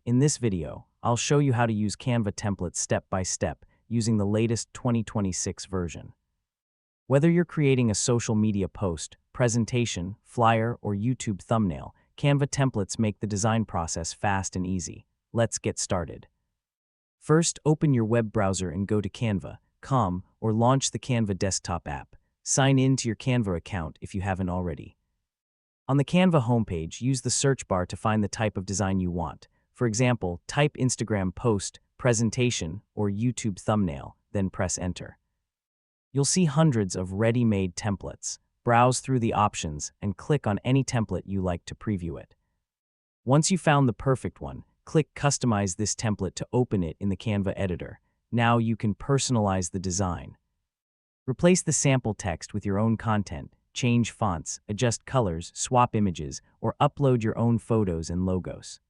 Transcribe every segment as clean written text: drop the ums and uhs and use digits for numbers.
In this video, I'll show you how to use Canva templates step by step using the latest 2026 version. Whether you're creating a social media post, presentation, flyer, or YouTube thumbnail, Canva templates make the design process fast and easy. Let's get started. First, open your web browser and go to Canva.com or launch the Canva desktop app. Sign in to your Canva account if you haven't already. On the Canva homepage, use the search bar to find the type of design you want. For example, type Instagram post, presentation, or YouTube thumbnail, then press enter. You'll see hundreds of ready-made templates. Browse through the options and click on any template you like to preview it. Once you've found the perfect one, click Customize this template to open it in the Canva editor. Now you can personalize the design. Replace the sample text with your own content, change fonts, adjust colors, swap images, or upload your own photos and logos.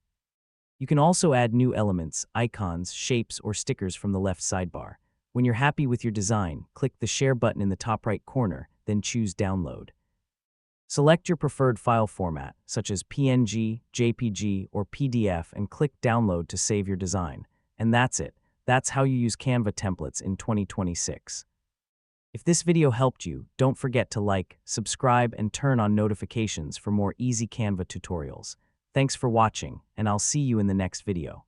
You can also add new elements, icons, shapes, or stickers from the left sidebar. When you're happy with your design, click the Share button in the top right corner, then choose Download. Select your preferred file format, such as PNG, JPG, or PDF, and click Download to save your design. And that's it. That's how you use Canva templates in 2026. If this video helped you, don't forget to like, subscribe, and turn on notifications for more easy Canva tutorials. Thanks for watching, and I'll see you in the next video.